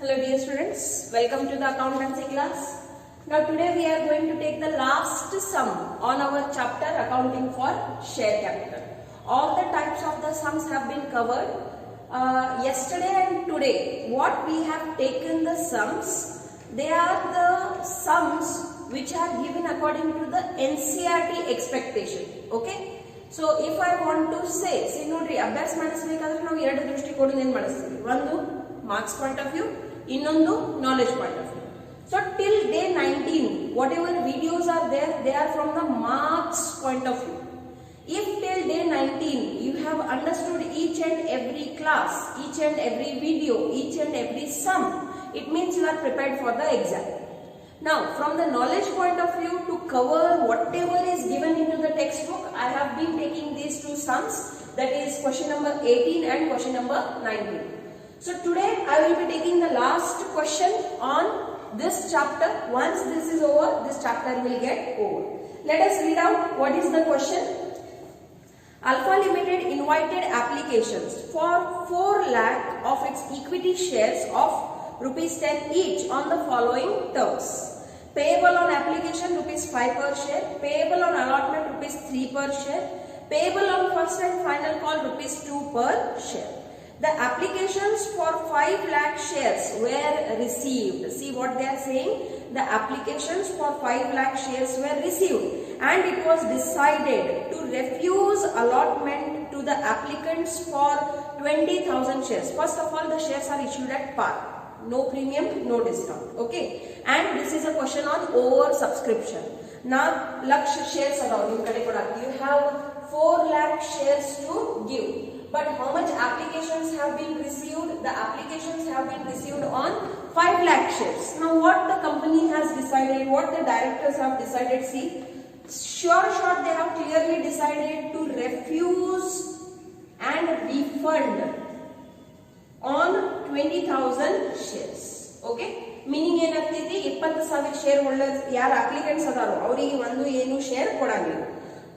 Hello dear students, welcome to the accountancy class. Now today we are going to take the last sum on our chapter accounting for share capital. All the types of the sums have been covered yesterday and today. What we have taken the sums, they are the sums which are given according to the NCERT expectation. Okay. So if I want to say, see nodri ಅಭ್ಯಾಸ ಮಾಡಿಸಬೇಕಾದ್ರೆ ನಾವು ಎರಡು ದೃಷ್ಟಿಕೋನದಿಂದ ಮಾಡಿಸ್ತೀವಿ. ಒಂದು marks point of view, ಇನ್ನೊಂದು knowledge point of view. So till day 19, whatever videos are there, they are from the marks point of view. If till day 19 you have understood each and every class, each and every video, each and every sum, it means you are prepared for the exam. Now from the knowledge point of view, to cover whatever is given into the textbook, I have been taking these two sums, that is question number 18 and question number 19. So today I will be taking the last question on this chapter. Once this is over, this chapter will get over. Let us read out what is the question. Alpha Limited invited applications for 4 lakh of its equity shares of rupees 10 each on the following terms. Payable on application rupees 5 per share, payable on allotment rupees 3 per share, payable on first and final call rupees 2 per share. The applications for 5 lakh shares were received. See what they are saying? The applications for 5 lakh shares were received and it was decided to refuse allotment to the applicants for 20,000 shares. First of all, the shares are issued at par. No premium, no discount. Okay. And this is a question on over subscription. Now, lakh shares are you have 4 lakh shares to give. But how much applications have been received? The applications have been received on 5 lakh shares. Now what the company has decided, what the directors have decided, see, sure they have clearly decided to refuse and refund on 20,000 shares. Okay? Meaning ಏನಾಗ್ತೈತಿ 20,000 share holders ಯಾರು applicants ಅದಾರೋ ಅವರಿಗೆ ಒಂದು ಏನು share ಕೊಡಂಗಿಲ್ಲ.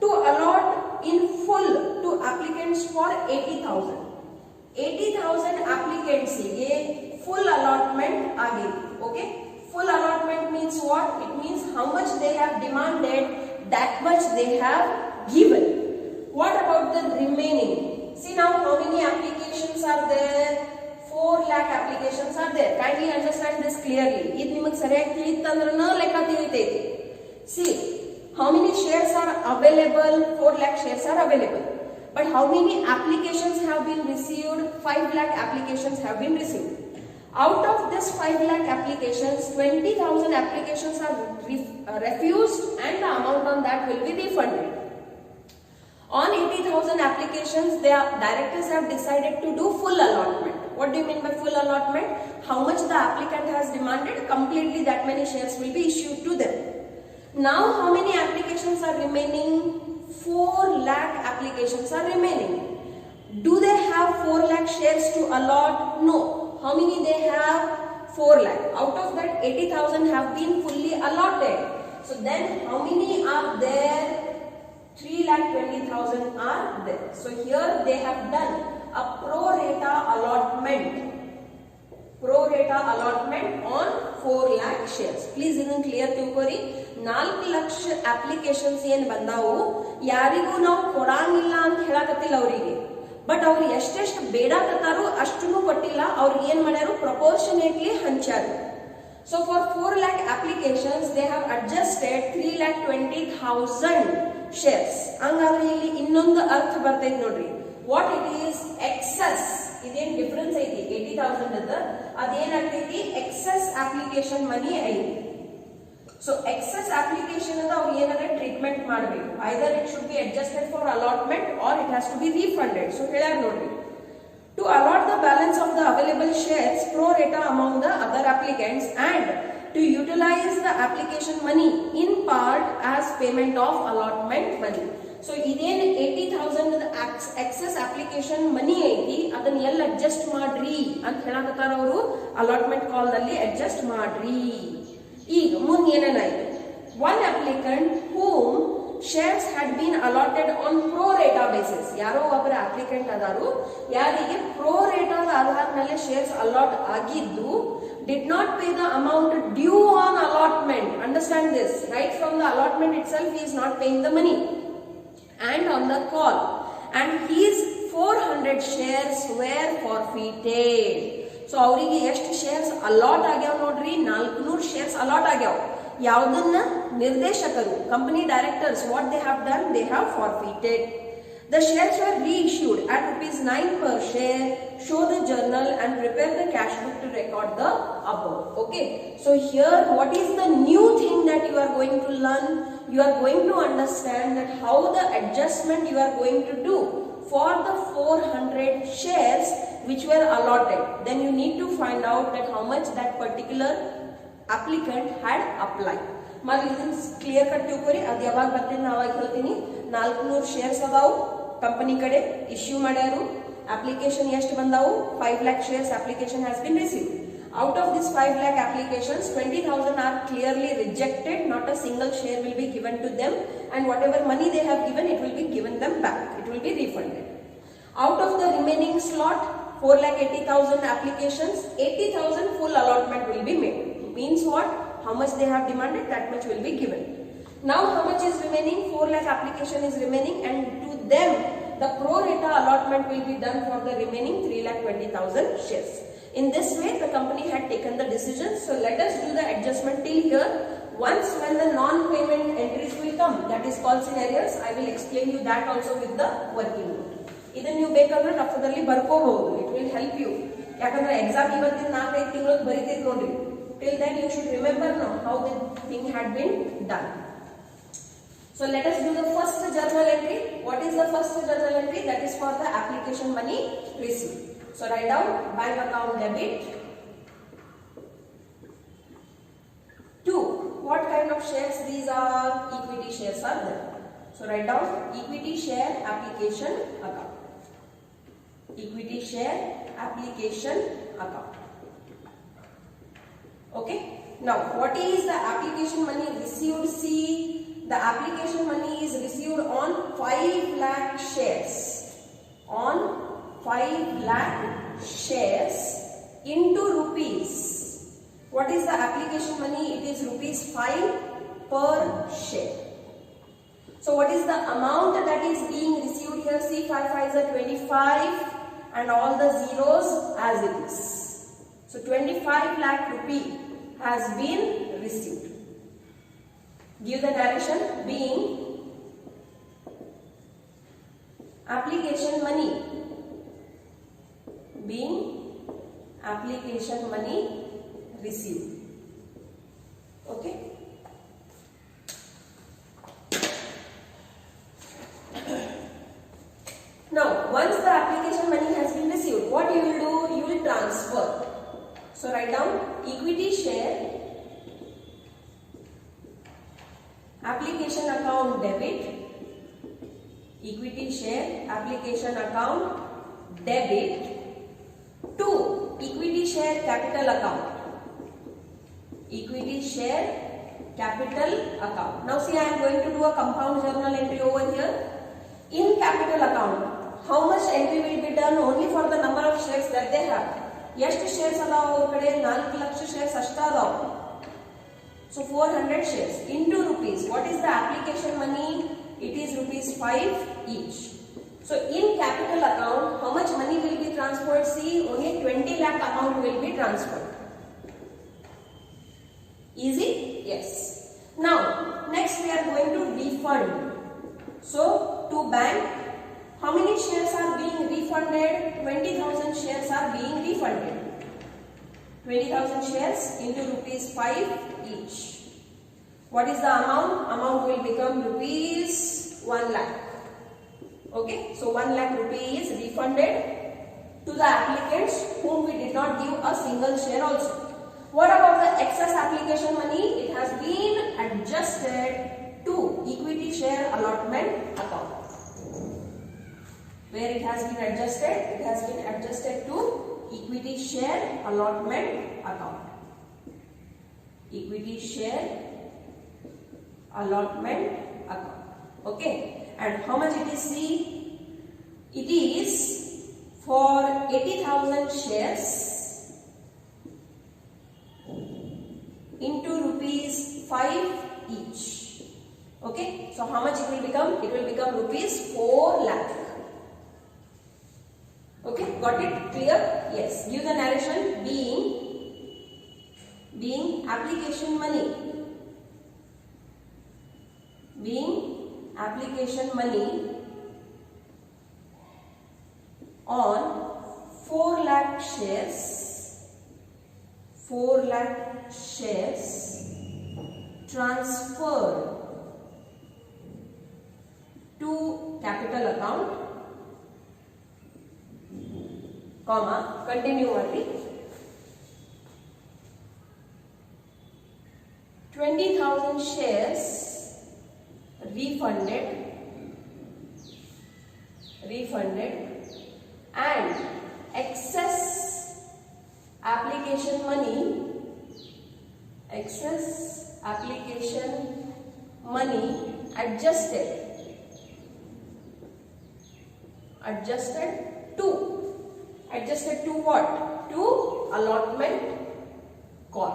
To allot in full to applicants for 80,000. 80,000 applicants ಗೆ full allotment ಆಗಿದೆ. Okay? Full allotment means what? It means how much they have demanded, that much they have given. What about the remaining? See now how many applications are there? 4 lakh applications are there. Kindly understand this clearly. ಇದು ನಿಮಗೆ ಸರಿಯಾಗಿ ತಿಳಿತಂದ್ರನ ಲೆಕ್ಕ ತಿಳಿತೈತಿ. See, how many shares are available? 4 lakh shares are available. But how many applications have been received? 5 lakh applications have been received. Out of this 5 lakh applications, 20,000 applications are refused and the amount on that will be refunded. On 80,000 applications, the directors have decided to do full allotment. What do you mean by full allotment? How much the applicant has demanded, completely that many shares will be issued to them. Now how many applications are remaining? 4 lakh applications are remaining. Do they have 4 lakh shares to allot? No. How many they have? 4 lakh. Out of that 80,000 have been fully allotted. So then how many are there? 3,20,000 are there. So here they have done a pro rata allotment. Pro rata allotment on 4 lakh shares. Please ಇದನ್ನು clear ತಿಳ್ಕೊರಿ. 4 lakh applications ಏನ್ ಬಂದಾವು ಯಾರಿಗೂ ನಾವು ಕೊಡಂಗಿಲ್ಲ ಅಂತ ಹೇಳಕತ್ತಿಲ್ಲ ಅವರಿಗೆ. But ಅವ್ರು ಎಷ್ಟೆಷ್ಟು ಬೇಡಕತ್ತಾರೋ ಅಷ್ಟನ್ನು ಕೊಟ್ಟಿಲ್ಲ. ಅವ್ರಿಗೆ ಏನ್ ಮಾಡ್ಯಾರು? Proportionately ಹಂಚಾರು. So for 4 lakh applications they have adjusted 3,20,000 shares. ಹಂಗಾದ್ರೆ ಇಲ್ಲಿ ಇನ್ನೊಂದು ಅರ್ಥ ಬರ್ತೈತಿ ನೋಡ್ರಿ. What it is? Excess. ಇದೇನ್ ಡಿಫರೆನ್ಸ್ ಐತಿ 80,000 ಅದ ಅದೇನಾಗ್ತೈತಿ? ಎಕ್ಸೆಸ್ ಅಪ್ಲಿಕೇಶನ್ ಮನಿ ಐತಿ. So excess application ಅದ ಅವ್ರು ಏನಾದ್ರೆ ಟ್ರೀಟ್ಮೆಂಟ್ ಮಾಡಬೇಕು. either it should be adjusted for allotment or it has to be refunded. So ಹೇಳ್ಯಾರ ನೋಡ್ರಿ. To allot the balance of the available shares pro rata among the other applicants and to utilize the application money in part as payment of allotment money. So ಇದೇನ್ 80,000 excess application money ಐತಿ ಅದನ್ನ ಎಲ್ಲ adjust ಮಾಡ್ರಿ ಅಂತ ಹೇಳಕತ್ತಾರ ಅವರು. allotment ಕಾಲ್ ನಲ್ಲಿ adjust ಮಾಡ್ರಿ. ಈಗ ಮುಂದೆ ಏನೇನಾಯ್ತು? One applicant whom shares had been allotted on pro rata basis. ಯಾರೋ ಒಬ್ಬರ ಅಪ್ಲಿಕೆಂಟ್ ಅದಾರು ಯಾರಿಗೆ pro rata ಆಧಾರದ ಮೇಲೆ ಶೇರ್ಸ್ ಅಲಾಟ್ ಆಗಿದ್ದು did not pay the amount due on allotment. Understand this. Right from the allotment itself, he is not paying the money. And on the call. And his 400 shares were forfeited. So ಅವರಿಗೆ ಎಷ್ಟು shares allot ಆಗ್ಯಾವ ನೋಡ್ರಿ, 400 shares allot ಆಗ್ಯಾವ. ಯಾವುದನ್ನ ನಿರ್ದೇಶಕರು, company directors, what they have done, they have forfeited. The shares were reissued at rupees 9 per share. Show the journal and prepare the cash book to record the above. Okay. So here, what is the new thing that you are going to learn? You are going to understand that how the adjustment you are going to do for the 400 shares which were allotted. Then you need to find out that how much that particular applicant had applied. Mari idin clear cut ತಿಳ್ಕೊರಿ. ಅದು ಯಾವಾಗ ಬರ್ತದೆ ನಾನು ಅವಾಗ ಹೇಳ್ತೀನಿ. 400 shares ಅದಾವು, company ಕಡೆ issue ಮಾಡ್ಯಾರು. Application ಎಷ್ಟು ಬಂದಾವು? 5 lakh shares application has been received. Out of this 5 lakh applications, 20,000 are clearly rejected. Not a single share will be given to them, and whatever money they have given, it will be given them back. It will be refunded. Out of the remaining slot, 4,80,000 applications, 80,000 full allotment will be made. Means what? How much they have demanded, that much will be given. Now how much is remaining? 4 lakh application is remaining, and to them the pro rata allotment will be done for the remaining 3,20,000 shares. In this way the company had taken the decision. So let us do the adjustment till here. Once when the non-payment entries will come, that is called scenarios, I will explain you that also with the working note. ಇದನ್ನ ನೀವು ಬೇಕಾದ್ರೆ ರಫದಲ್ಲಿ ಬರ್ಕೋಬಹುದು. It will help you. ಯಾಕಂದ್ರೆ exam ಇವತ್ತಿನ 4-5 ತಿಂಗಳು ಬರೀತೀರಿ ನೋಡ್ರಿ. Till then you should remember now how the thing had been done. So let us do the first journal entry. What is the first journal entry? That is for the application money received. So write down bank account debit. 2. What kind of shares these are? Equity shares are there. So write down equity share application account. Equity share application account. Okay. Now what is the application money received? See, the application money is received on 5 lakh shares. On 5 lakh shares into rupees. What is the application money? It is rupees 5 per share. So what is the amount that is being received here? See, 5 5s are 25 and all the zeros as it is. So 25 lakh rupee has been received. Give the narration. Being application money. Being application money received. Okay. Now, once the application money has been received, what you will do? You will transfer. So write down equity share application account debit. Equity share application account debit to equity share capital account. Equity share capital account. Now see, I am going to do a compound journal entry over here. In capital account, how much entry will be done? Only for the number of shares that they have. ಎಷ್ಟು shares ಅದಾವ ಅವ್ರ ಕಡೆ? 4 lakh shares ಅಷ್ಟ ಅದಾವ. So 400 shares into rupees. What is the application money? It is rupees 5 each. So in capital account, how much money will be transferred? See, only 20 lakh amount will be transferred. Easy? Yes. Now, next we are going to refund. So, to bank, how many shares are being refunded? 20,000 shares are being refunded. 20,000 shares into rupees 5 each. What is the amount? Amount will become rupees 1 lakh. Okay, so 1 lakh rupee is refunded to the applicants whom we did not give a single share also. What about the excess application money? It has been adjusted to equity share allotment account. Where it has been adjusted? It has been adjusted to equity share allotment account. Equity share allotment account. Okay. And how much it is? See, it is for 80,000 shares. rupees 5 each. Okay, so how much it will become? It will become rupees 4 lakh. Okay, got it? Clear? Yes. Give the narration. Being application money. Being application money on 4 lakh shares. 4 lakh shares transferred to capital account, comma, continue only. 20,000 shares refunded and excess application money adjusted to what? To allotment call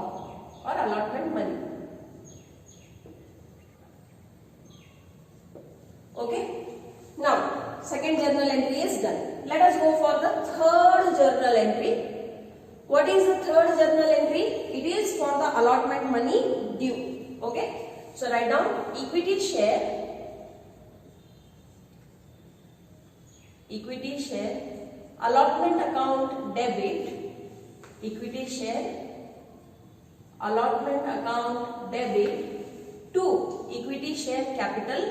or allotment money. Okay. Now, second journal entry is done. Let us go for the third journal entry. What is the third journal entry? It is for the allotment money due. Okay. So, write down equity share, allotment account debit, to equity share capital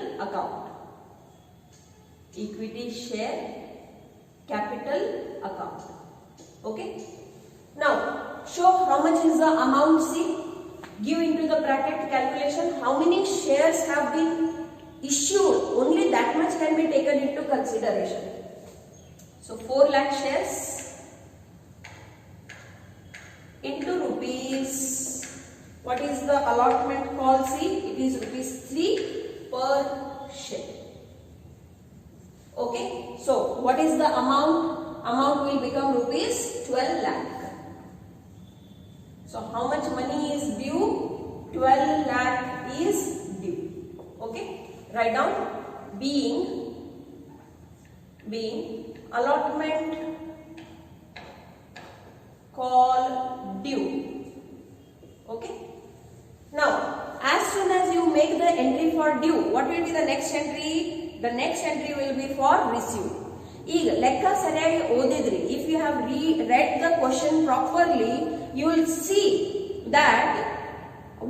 account. Okay. Now, show how much is the amount. See, give into the bracket calculation how many shares have been issued. Only that much can be taken into consideration. So, 4 lakh shares into rupees. What is the allotment call? See, it is rupees 3 per share. Okay. So, what is the amount? Amount will become rupees 12 lakh. So, how much money is due? 12 lakh is due. Okay. Write down being allotment call due. Okay. Now, as soon as you make the entry for due, what will be the next entry? The next entry will be for receive. ಈಗ ಲೆಕ್ಕ ಸರಿಯಾಗಿ ಓದಿದ್ರಿ, if you have read the question properly, you will see that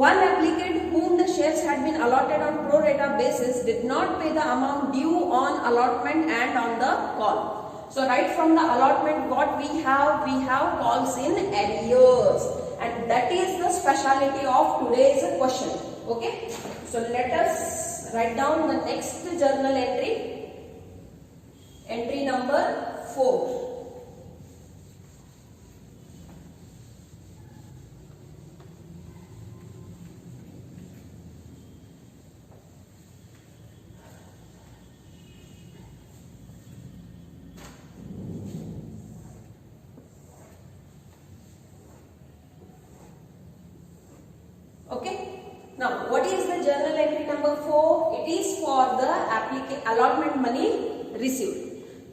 one applicant whom the shares had been allotted on pro rata basis did not pay the amount due on allotment and on the call. So right from the allotment what we have calls in arrears, and that is the speciality of today's question. Okay, so let us write down the next journal entry. Entry number 4. Okay. Now, what is the journal entry number 4? It is for the allotment money received.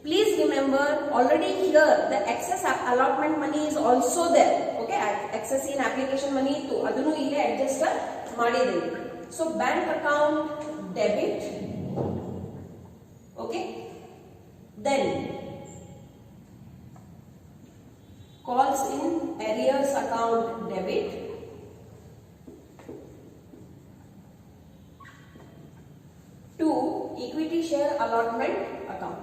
Please remember, already here the excess allotment money is also there. Okay, excess in application money to adunu ille adjust madideni. So bank account debit. Okay, then calls in arrears account debit. To equity share allotment account.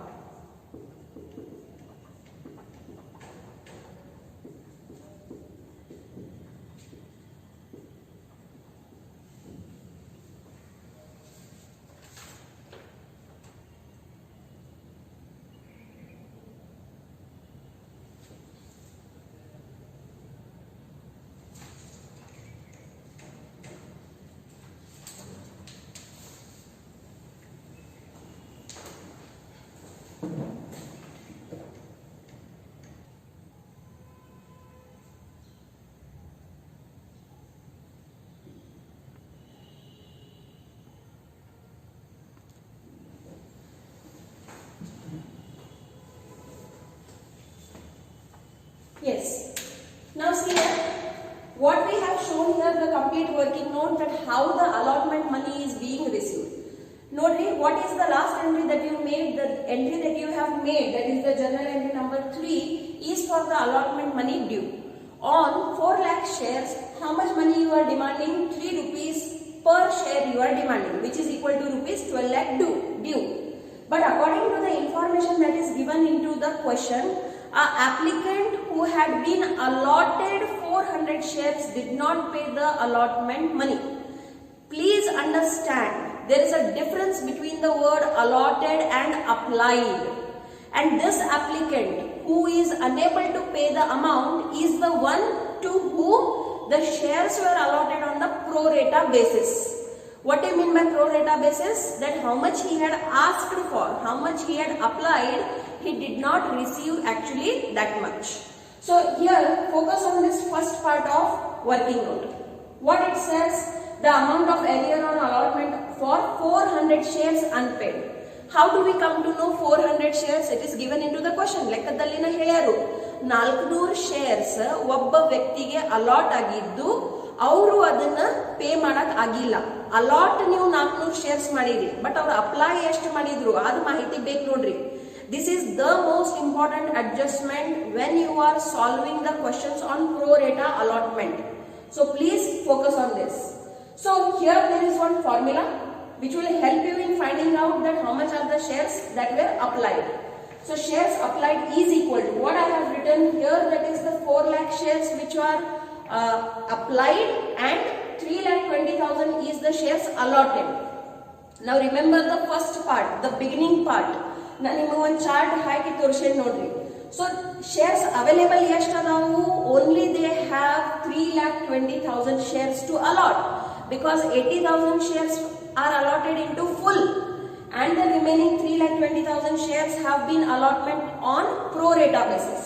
Now see here, what we have shown here, the complete working note, that how the allotment money is being received. Note what is the last entry that you made, the entry that you have made, that is the journal entry number 3, is for the allotment money due. On 4 lakh shares, how much money you are demanding? 3 rupees per share you are demanding, which is equal to rupees 12 lakh due. But according to the information that is given into the question, an applicant who had been allotted 400 shares did not pay the allotment money. Please understand, there is a difference between the word allotted and applied. And this applicant who is unable to pay the amount is the one to whom the shares were allotted on the pro rata basis. What do you mean by pro rata basis? That how much he had asked for, how much he had applied, he did not receive actually that much. So here focus on this first part of working note. What it says, the amount of arrear on allotment for 400 shares unpaid. How do we come to know 400 shares? It is given into the question. ಲೆಕ್ಕದಲ್ಲಿನ ಹೇಳ್ಯಾರು 400 shares ಒಬ್ಬ ವ್ಯಕ್ತಿಗೆ allot ಆಗಿದ್ದು ಅವರು ಅದನ್ನ pay ಮಾಡಕ್ ಆಗಿಲ್ಲ. Allot ನೀವು 400 shares ಮಾಡಿರಿ, but ಅವರು ಅಪ್ಲೈ ಎಷ್ಟು ಮಾಡಿದ್ರು ಅದು ಮಾಹಿತಿ ಬೇಕು ನೋಡ್ರಿ. This is the most important adjustment when you are solving the questions on pro rata allotment. So please focus on this. So here there is one formula which will help you in finding out that how much are the shares that were applied. So shares applied is equal to what I have written here, that is the 4 lakh shares which are applied, and 3,20,000 is the shares allotted. Now remember the first part, the beginning part. ನಾನು ನಿಮಗೆ ಒಂದು chart ಹಾಕಿ ತೋರಿಸಿ ನೋಡ್ರಿ. So shares available ಎಷ್ಟು ಅದಾವು? Only they have 3,20,000 shares to allot, because 80,000 shares are allotted into full, and the remaining 3,20,000 shares have been allotment on pro rata basis.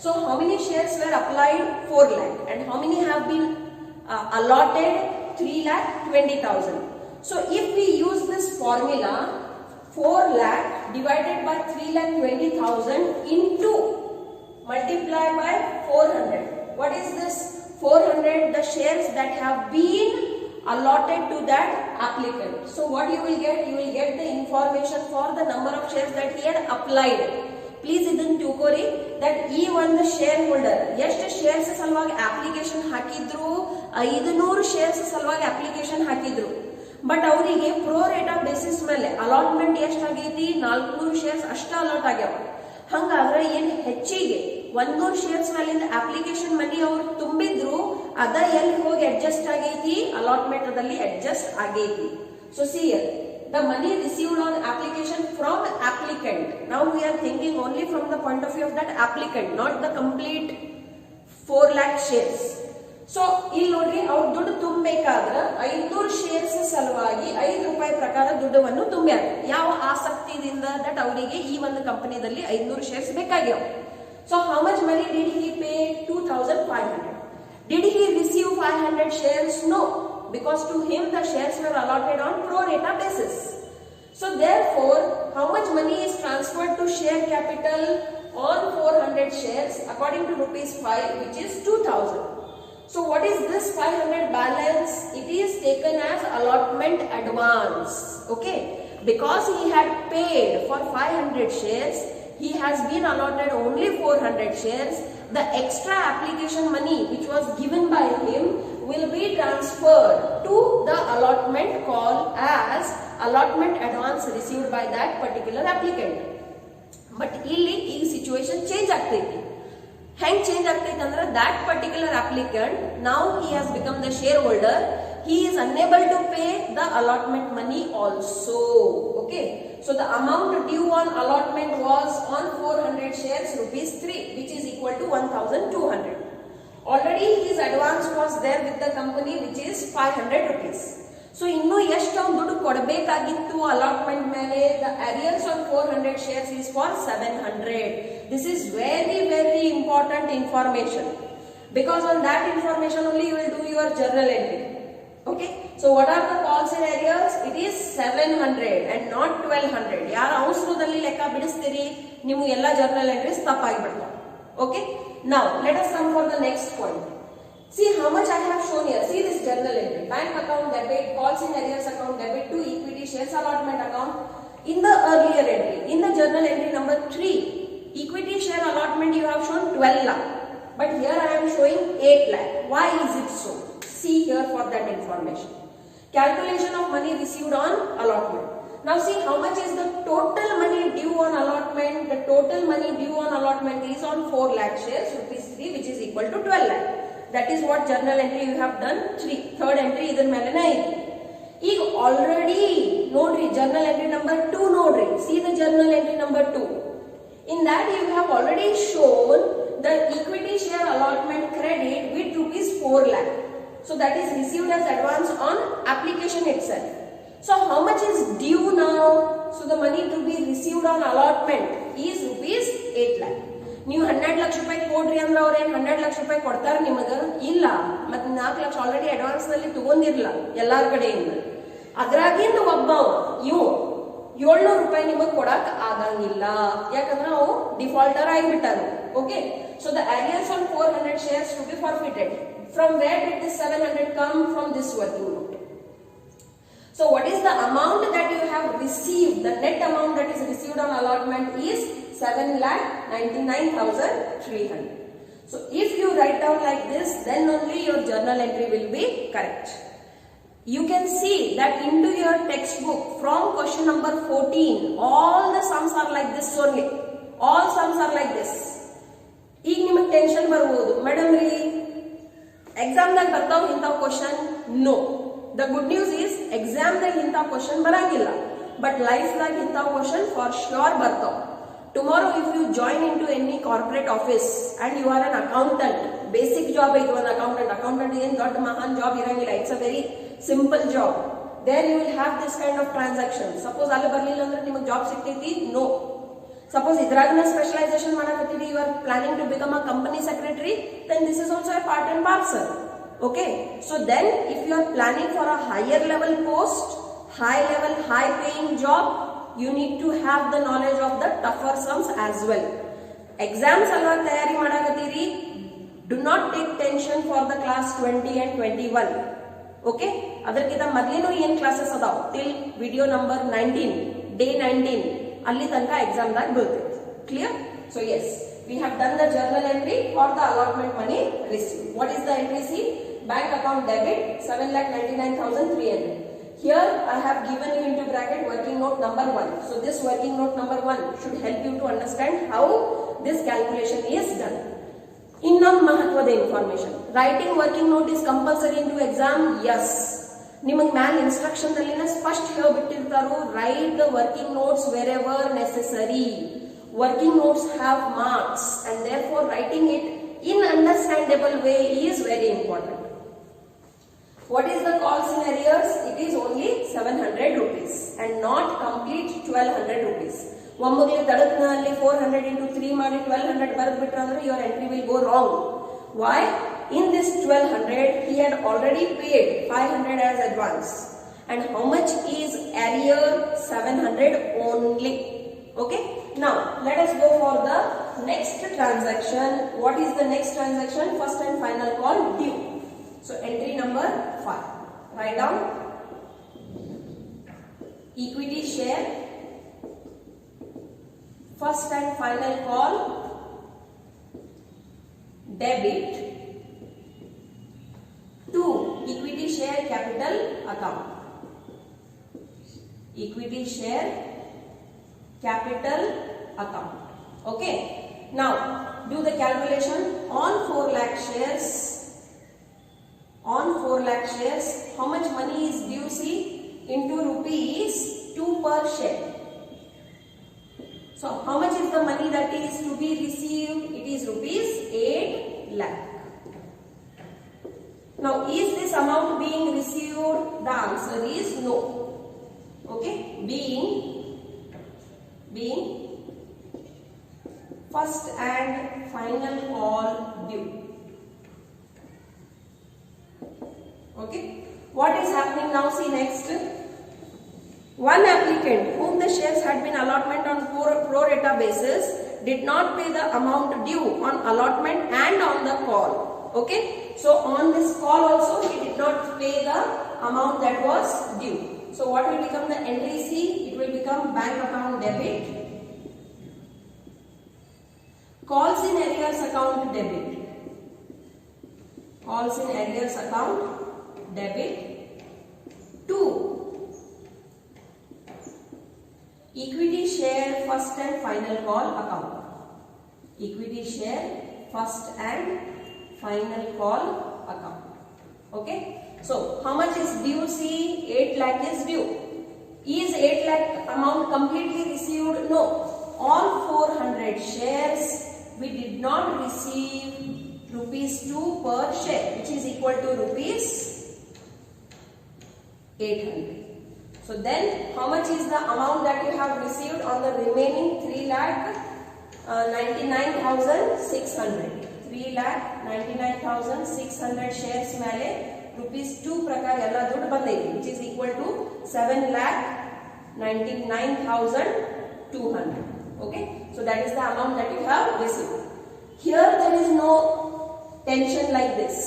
So how many shares were applied? 4 lakh, and how many have been allotted? 3,20,000. So if we use this formula, 4 lakh divided by 3,20,000 into multiply by 400. What is this? 400, the shares that have been allotted to that applicant. So what you will get? You will get the information for the number of shares that he had applied. Please ಇದನ್ನ ತಿಳ್ಕೊರಿ, that ಈ ಒಂದು share holder ಎಷ್ಟು shares ಸಲುವಾಗಿ application ಹಾಕಿದ್ರು? 500 shares ಸಲುವಾಗಿ application ಹಾಕಿದ್ರು. But ಅವರಿಗೆ pro ರೇಟಾ basis ಮೇಲೆ ಅಲಾಟ್ಮೆಂಟ್ ಎಷ್ಟಾಗೈತಿ? 400 ಶೇರ್ಸ್ ಅಷ್ಟ ಅಲಾಟ್ ಆಗ್ಯಾವ. ಹಂಗಾದ್ರೆ ಏನ್ ಹೆಚ್ಚಿಗೆ 100 ಶೇರ್ಸ್ ಮೇಲಿಂದ ಅಪ್ಲಿಕೇಶನ್ ಮನಿ ಅವರು ತುಂಬಿದ್ರು, ಅದ ಎಲ್ಲಿ ಹೋಗಿ ಅಡ್ಜಸ್ಟ್ ಆಗೈತಿ? ಅಲಾಟ್ಮೆಂಟ್ ದಲ್ಲಿ ಅಡ್ಜಸ್ಟ್ ಆಗೈತಿ. So see here, the money received on application from applicant. Now we are thinking only from the point of view of that applicant, not the complete 4 lakh shares. So ಇಲ್ಲಿ ನೋಡ್ರಿ, ಅವ್ರು ದುಡ್ಡು ತುಂಬಬೇಕಾದ್ರೆ 500 shares ಸಲುವಾಗಿ 5 ರೂಪಾಯಿ ಪ್ರಕಾರ ದುಡ್ಡನ್ನು ತುಂಬ್ಯಾರ. ಯಾವ ಆಸಕ್ತಿಯಿಂದ? ದಟ್ ಅವರಿಗೆ ಈ ಒಂದು ಕಂಪನಿದಲ್ಲಿ 500 ಶೇರ್ಸ್ ಬೇಕಾಗ್ಯಾವ. So how much money did he pay? 2,500. Did he receive 500 shares? No, because to him the shares were allotted on pro rata basis. So therefore, how much money is transferred to share capital on 400 shares according to rupees 5, which is 2,000. So what is this 500 balance? It is taken as allotment advance. Okay, because he had paid for 500 shares, he has been allotted only 400 shares. The extra application money which was given by him will be transferred to the allotment called as allotment advance received by that particular applicant. But ಇಲ್ಲಿ ಈ situation change ಆಗ್ತೈತಿ. ಹೆಂಗ್ change ಆಗ್ತೈತಿ ಅಂದ್ರೆ, that particular applicant, now he has become the shareholder, he is unable to pay the allotment money also. Okay, so the amount due on allotment was on 400 shares rupees 3, which is equal to 1,200. Already his advance was there with the company, which is 500 rupees. So ಇನ್ನು ಎಷ್ಟು ದುಡ್ಡು ಕೊಡಬೇಕಾಗಿತ್ತು allotment ಮೇಲೆ? The arrears on 400 shares is for 700. This is very very important information, because on that information only you will do your journal entry. Okay, so what are the calls in arrears? It is 700 and not 1200. ಯಾರು ಅವಸರದಲ್ಲಿ ಲೆಕ್ಕ ಬಿಡಿಸ್ತೀರಿ, ನೀವು ಎಲ್ಲ journal entries ತಪ್ಪಾಗಿ ಬಿಡ್ತಾವೆ. Okay, Now let us come for the next point. See how much I have shown here. See this journal entry. Bank account debit, calls in arrears account debit to equity shares allotment account. In the earlier entry, in the journal entry number 3, equity share allotment you have shown 12 lakh. But here I am showing 8 lakh. Why is it so? See here for that information. Calculation of money received on allotment. Now see how much is the total money due on allotment. The total money due on allotment is on 4 lakh shares, rupees 3, which is equal to 12 lakh. That is what journal entry you have done. Third entry is in ಈಗ already ನೋಡ್ರಿ journal entry number 2 ನೋಡ್ರಿ. See the journal entry number 2. In that you have already shown the equity share allotment credit with rupees 4 lakh. So that is received as advance on application itself. So how much is due now? So the money to be received on allotment is rupees 8 lakh. ನೀವು 12 ಲಕ್ಷ ರೂಪಾಯಿ ಕೊಡ್ರಿ ಅಂದ್ರೆ ಅವ್ರು ಏನು 12 ಲಕ್ಷ ರೂಪಾಯಿ ಕೊಡ್ತಾರೆ ನಿಮಗೆ? ಇಲ್ಲ. ಮತ್ತೆ 4 ಲಕ್ಷ ಆಲ್ರೆಡಿ ಅಡ್ವಾನ್ಸ್ ನಲ್ಲಿ ತಗೊಂಡಿರಲ್ಲ ಎಲ್ಲಾರ ಕಡೆಯಿಂದ. ಅದ್ರಾಗಿಂದ ಒಬ್ಬ ಇವು 700 ರೂಪಾಯಿ ನಿಮಗೆ ಕೊಡಕ್ ಆಗಂಗಿಲ್ಲ. ಯಾಕಂದ್ರೆ ಅವು ಡಿಫಾಲ್ಟರ್ ಆಗಿಬಿಟ್ಟಾರು. Okay, so the arrears on 400 shares to be forfeited. From where did this 700 come? From this working note. So what is the amount that you have received? The net amount that is received on allotment is 7,99,300. So if you write down like this, then only your journal entry will be correct. You can see that into your textbook from question number 14, all the sums are like this only. All sums are like this. ಈಗ ನಿಮಗೆ tension ಬರಬಹುದು, madam ರೀ exam ದಾಗ ಬರ್ತಾವ ಇಂಥ question? No. The good news is exam ದಾಗ ಇಂಥ question ಬರಂಗಿಲ್ಲ, ಬಟ್ ಲೈಫ್ ದಾಗ ಇಂಥ ಕ್ವಶನ್ ಫಾರ್ ಶ್ಯೂರ್ ಬರ್ತಾವ. Tomorrow if you join into any corporate office and you are an accountant, basic job is one accountant. Accountant is not mahan job irangilla. It's a very simple job. There you will have this kind of transaction. Suppose alle barlilla andre niಮಗೆ job ಸಿಗ್ತೈತಿ? No. Suppose idragna specialization ಮಾಡಕತ್ತೀರಿ, you are planning to become a company secretary, then this is also a part and parcel. Okay, so then if you are planning for a higher level post, high level, high paying job, you need to have the knowledge of the tougher sums as well. Exams alva tayari madakatiri, do not take tension for the class 20 and 21. Okay, adarkita madlinu yen classes adav till video number 19, day 19 alli tanka exam ದಾಗ ಬೀಳ್ತೈತಿ. Clear? So yes, we have done the journal entry for the allotment money received. What is the entry? See, bank account debit 7,99,300. Here I have given you into bracket working note number 1. So this working note number 1 should help you to understand how this calculation is done. Innam mahatvada information. Writing working note is compulsory into exam? Yes. ನಿಮಗೆ ಮ್ಯಾಲ್ instruction ದಲ್ಲಿನ ಸ್ಪಷ್ಟ ಹೇಳ್ಬಿಟ್ಟಿರ್ತಾರೋ, write the working notes wherever necessary. Working notes have marks and therefore writing it in understandable way is very important. What is the calls in arrears? It is only 700 rupees and not complete 1200 rupees. ಒಮ್ಮಗಲಿ ತಡಕ್ನಲ್ಲಿ 400 into 3 ಮಾಡಿ 1200 ಬರೆದ್ಬಿಟ್ರೆ ಅಂದ್ರೆ your entry will go wrong. Why? In this 1200 he had already paid 500 as advance. And how much is arrear? 700 only. Okay. Now let us go for the next transaction. What is the next transaction? First and final call due. So entry number 5. Write down equity share, first and final call debit to equity share capital account. Equity share capital account. Okay. Now do the calculation on 4 lakh shares. On 4 lakh shares, how much money is due? See, into rupees 2 per share. So how much is the money that is to be received? It is rupees 8 lakh. Now is this amount being received? The answer is no. Okay, being first and final call due. Okay, what is happening now? See next, one applicant whom the shares had been allotment on pro rata basis did not pay the amount due on allotment and on the call. Okay, so on this call also he did not pay the amount that was due. So what will become the entry C? It will become bank account debit. Calls in arrears account debit. Calls in arrears account debit. 2. Equity share first and final call account. Equity share first and final call account. Okay. So how much is due? See, 8 lakh is due. Is 8 lakh amount completely received? No. All 400 shares we did not receive rupees 2 per share, which is equal to rupees 800. So then how much is the amount that you have received on the remaining 3,99,600? 3,99,600 shares ಮೇಲೆ rupees 2 ಪ್ರಕಾರ ಎಲ್ಲ ದುಡ್ಡು ಬಂದೈತಿ, which is equal to 7,99,200. Okay, so that is the amount that you have received. Here there is no tension like this,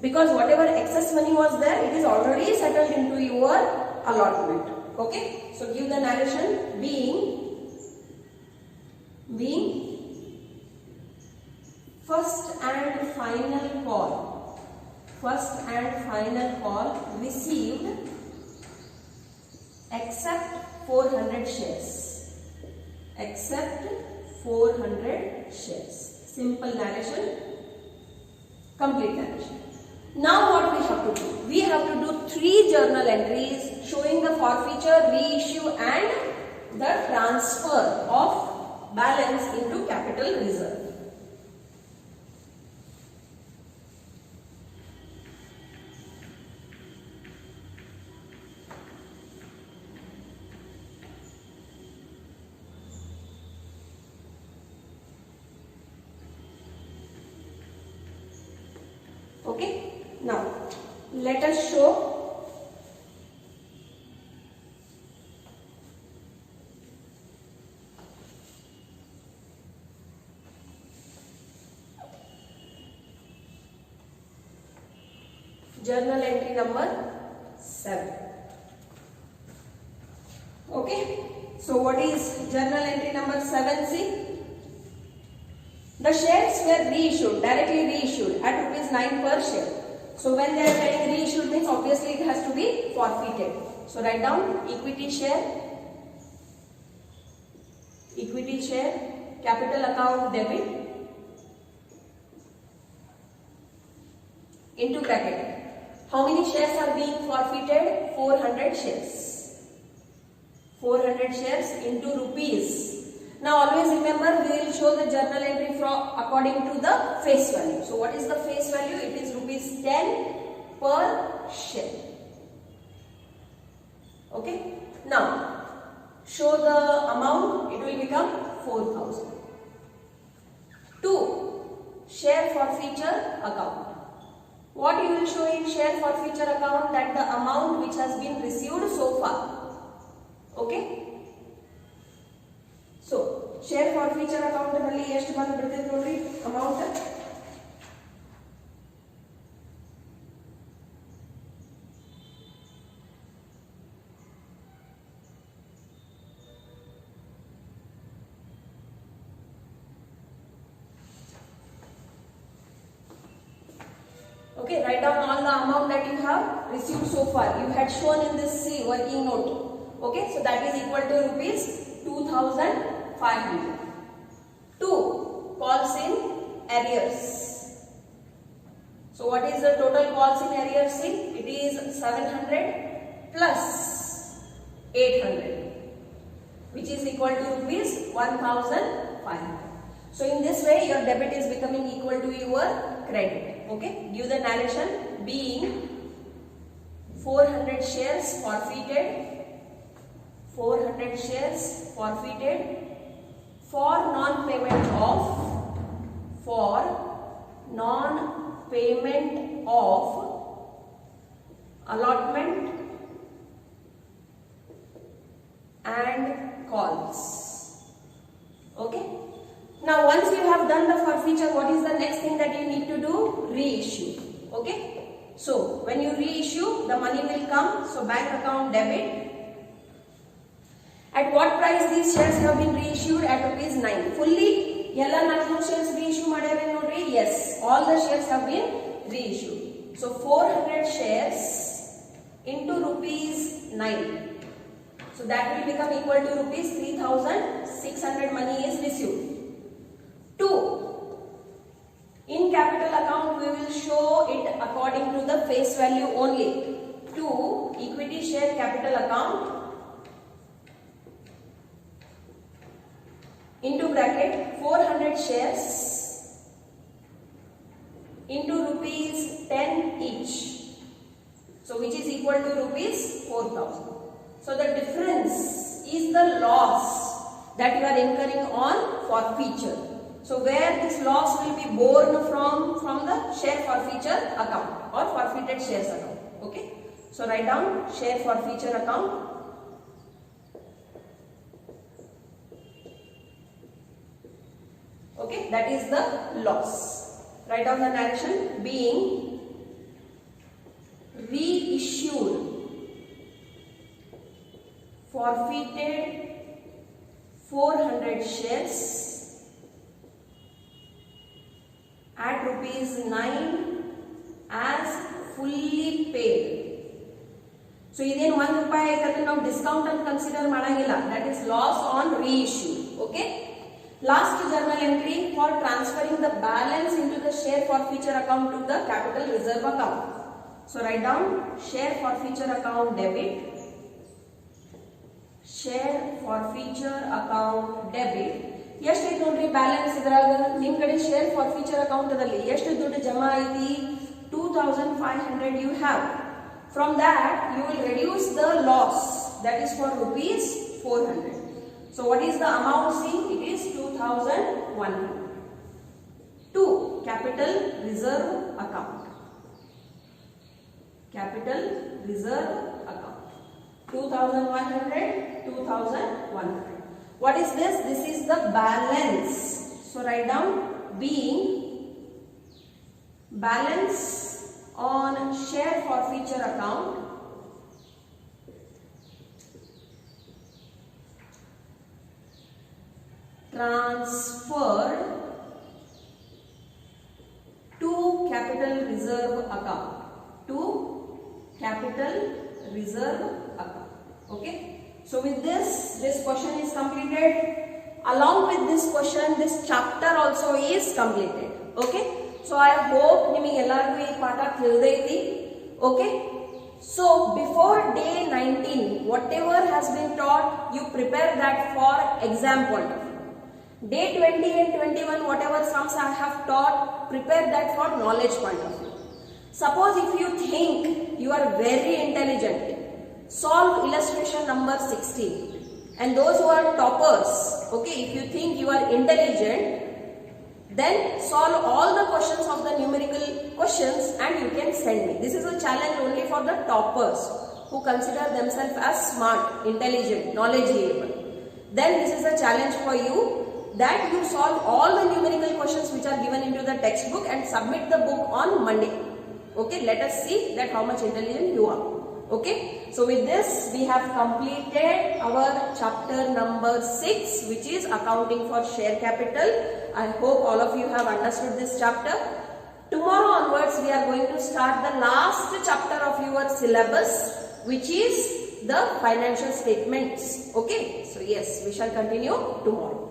because whatever excess money was there, it is already settled into your allotment. Okay, so give the narration. Being first and final call received except 400 shares. Except 400 shares. Simple narration, complete narration. Now what we have to do? We have to do 3 journal entries showing the forfeiture, reissue and the transfer of balance into capital reserve. Okay, now let us show journal entry number 7. Okay, so what is journal entry number 7? See, the shares were reissued, directly reissued at rupees 9 per share. So when they are getting reissued means obviously it has to be forfeited. So write down equity share, capital account debit into bracket. How many shares are being forfeited? 400 shares. 400 shares into rupees. Now always remember, we will show the journal entry according to the face value. So what is the face value? It is rupees 10 per share. Okay. Now show the amount. It will become 4,000. 2. Share forfeiture account. What you will show in share forfeiture account? That the amount which has been received so far. Okay. So share forfeiture account ನಲ್ಲಿ ಎಷ್ಟು ಬಂದಿದೆ ನೋಡಿ amount. Okay, write down all the amount that you have received so far. You had shown in this C working note. Okay, so that is equal to rupees 2,500. 2. Calls in arrears. So what is the total calls in arrears? It is 700 plus 800, which is equal to rupees 1,500. So in this way your debit is becoming equal to your credit. Okay, give the narration. Being 400 shares forfeited, 400 shares forfeited for non-payment of allotment and calls. Okay, reissue. Okay. So when you reissue, the money will come. So bank account debit. At what price these shares have been reissued? At rupees 9. Fully ಎಲ್ಲ 400 shares reissue ಮಾಡ್ಯಾರೆ ನೋಡ್ರಿ. Yes, all the shares have been reissued. So 400 shares into rupees 9. So that will become equal to rupees 3,600 money is received. 2. In capital account we will show it according to the face value only. 2. Equity share capital account into bracket 400 shares into rupees 10 each. So which is equal to rupees 4,000. So the difference is the loss that you are incurring on forfeiture. So where this loss will be borne from the share forfeiture account or forfeited shares account. Okay. So write down share forfeiture account. Okay, that is the loss. Write down the narration. Being reissued forfeited 400 shares at rupees 9 as fully paid. So ಇದೇನು 1 ರೂಪಾಯಿ ಐತಂದ್ರೆ ನಾವು discount ಅಂತ consider ಮಾಡಂಗಿಲ್ಲ. That is loss on reissue. Okay. Last journal entry for transferring the balance into the share forfeiture account to the capital reserve account. So write down share forfeiture account debit. Share forfeiture account debit. ಎಷ್ಟು ಐತಿ ನೋಡ್ರಿ balance ಇದ್ರಾಗ ನಿಮ್ಮ ಕಡೆ share forfeiture account ಅದಲ್ಲಿ ಎಷ್ಟು ದುಡ್ಡು ಜಮಾ ಐತಿ 2500 you have. From that you will reduce the loss, that is for rupees 400. So what is the amount seen? It is 2100. 2. Capital reserve account. Capital reserve account. 2100, 2100. What is this? This is the balance. So write down being balance on share forfeiture account transferred to capital reserve account. To capital reserve account. Okay. So with this question is completed. Along with this question, this chapter also is completed. Okay. So I hope ನಿಮಗೆ ಎಲ್ಲರಿಗೂ ಈ ಪಾಠ ತಿಳಿದೈತಿ. Okay. So before day 19, whatever has been taught, you prepare that for exam point of view. Day 20 and 21, whatever sums I have taught, prepare that for knowledge point of view. Suppose if you think you are very intelligent, solve illustration number 16. And those who are toppers, okay, if you think you are intelligent, then solve all the questions of the numerical questions and you can send me. This is a challenge only for the toppers who consider themselves as smart, intelligent, knowledgeable. Then this is a challenge for you, that you solve all the numerical questions which are given into the textbook and submit the book on Monday. Okay, let us see that how much intelligent you are. Okay, so with this we have completed our chapter number 6, which is accounting for share capital. I hope all of you have understood this chapter. Tomorrow onwards we are going to start the last chapter of your syllabus, which is the financial statements. Okay, so yes, we shall continue tomorrow.